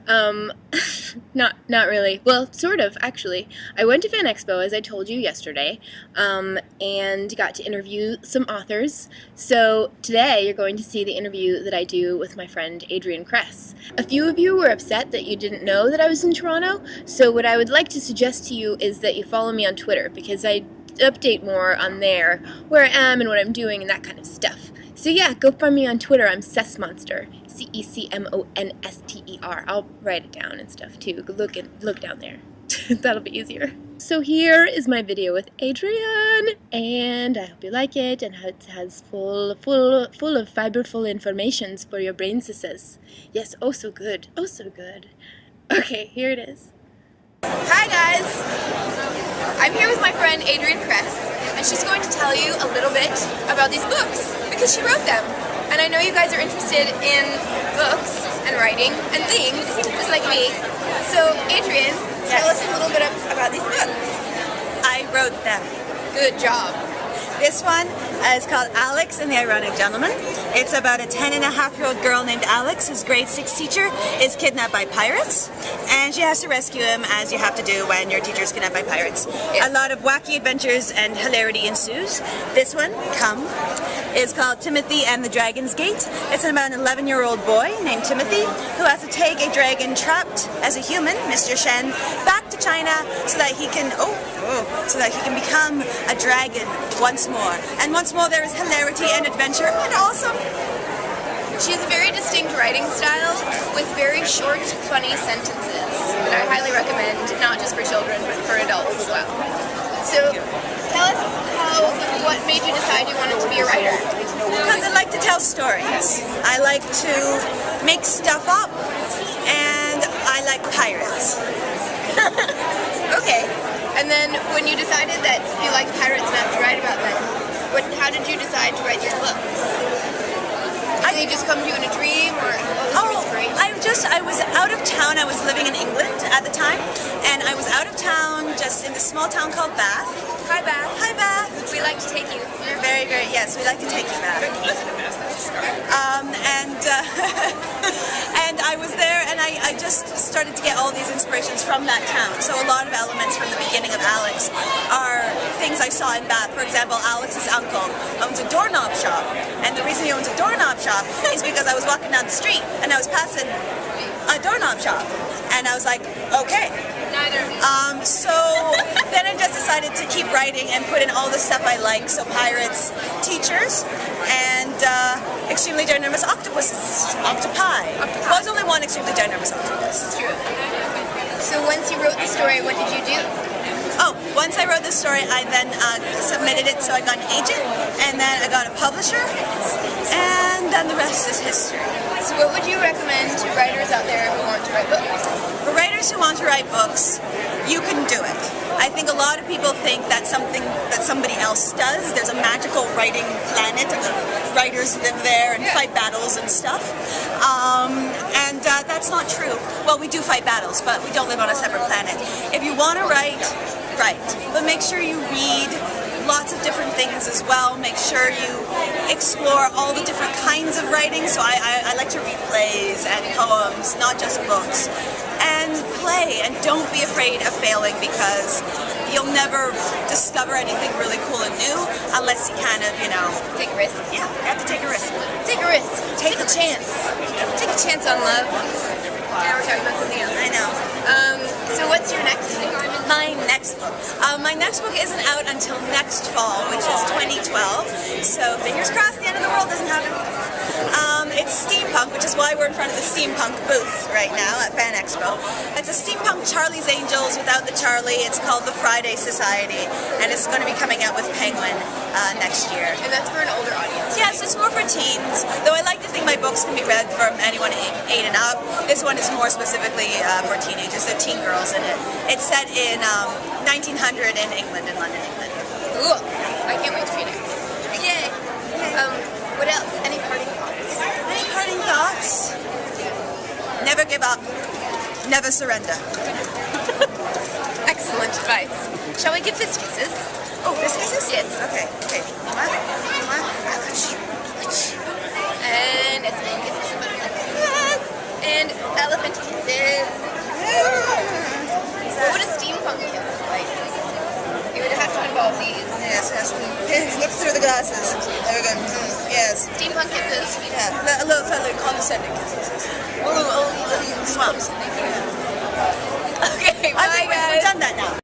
Um, not really. Well, sort of, actually. I went to Fan Expo, as I told you yesterday, and got to interview some authors. So today you're going to see the interview that I do with my friend Adrienne Cress. A few of you were upset that you didn't know that I was in Toronto, so what I would like to suggest to you is that you follow me on Twitter, because I update more on there, where I am and what I'm doing and that kind of stuff. So yeah, go find me on Twitter. I'm Cecmonster, CECMONSTER. I'll write it down and stuff too. Look down there. That'll be easier. So here is my video with Adrienne, and I hope you like it, and it has full of fiberful informations for your brain success. Yes, oh so good, oh so good. Okay, here it is. Hi guys! I'm here with my friend Adrienne Cress, and she's going to tell you a little bit about these books, because she wrote them. And I know you guys are interested in books and writing and things, just like me. So Adrienne, tell us a little bit about these books. I wrote them. Good job. This one is called Alex and the Ironic Gentleman. It's about a 10-and-a-half-year-old girl named Alex whose grade 6 teacher is kidnapped by pirates, and she has to rescue him, as you have to do when your teacher is kidnapped by pirates. Yes. A lot of wacky adventures and hilarity ensues. This one, Come, is called Timothy and the Dragon's Gate. It's about an 11-year-old boy named Timothy who has to take a dragon trapped as a human, Mr. Shen, back to China so that he can become a dragon once more. And once more there is hilarity and adventure and awesome. She has a very distinct writing style with very short, funny sentences that I highly recommend, not just for children, but for adults as well. So, tell us what made you decide you wanted to be a writer? Because I like to tell stories. I like to make stuff up, and I like pirates. Okay. And then when you decided that you liked pirates enough to write about them, how did you decide to write your books? Did they just come to you in a dream, or what was your inspiration? I was out of town. I was living in England at the time, and I was out of town just in this small town called Bath. Hi, Bath. Hi, Bath. We like to take you. You're very, very, yes, we like to take you, Bath. And I was there, and I just started to get all these inspirations from that town. So a lot of elements from the beginning of Alex are things I saw in Bath. For example, Alex's uncle owns a doorknob shop, and the reason he owns a doorknob shop is because I was walking down the street, and I was passing a doorknob shop, and I was like, okay. So then I just decided to keep writing and put in all the stuff I like, so pirates, teachers, and extremely ginormous octopuses, octopi. Well, there's only one extremely ginormous octopus. It's true. So once you wrote the story, what did you do? Oh, once I wrote the story, I then submitted it, so I got an agent, and then I got a publisher, and then the rest is history. So what would you recommend to writers out there who want to write books? For writers who want to write books, you can do it. I think a lot of people think that's something that somebody else does. There's a magical writing planet, and the writers live there and fight battles and stuff. And that's not true. Well, we do fight battles, but we don't live on a separate planet. If you want to write, write. But make sure you read lots of different things as well. Make sure you explore all the different kinds of writing. So I like to read plays and poems, not just books. And play, and don't be afraid of failing, because you'll never discover anything really cool and new unless you kind of, take a risk. Yeah, you have to take a risk. Take a risk. Take a chance. Take a chance on love. Yeah, we're talking about something else. I know. So what's your next book? My next book. My next book isn't out until next fall, which is 2012. So fingers crossed the end of the world doesn't happen. It's steampunk, which is why we're in front of the steampunk booth right now at Fan Expo. It's a steampunk Charlie's Angels without the Charlie. It's called the Friday Society, and it's going to be coming out with Penguin next year. And that's for an older audience. Yes, it's more for teens, though I like to think my books can be read from anyone 8 and up. This one is more specifically for teenagers. They're teen girls in it. It's set in 1900 in England, in London, England. Cool. I can't wait to read it. Yay. What else? Any parting thoughts? Any parting thoughts? Never give up. Never surrender. Excellent advice. Shall we give fist kisses? Oh, fist kisses? Yes. Okay. And it's kisses. And elephant kisses. passionate about these. Yes, yes. Look through the glasses. There we go. Yes. Steampunk kisses. Yeah, a little condescending kisses. A little swamps.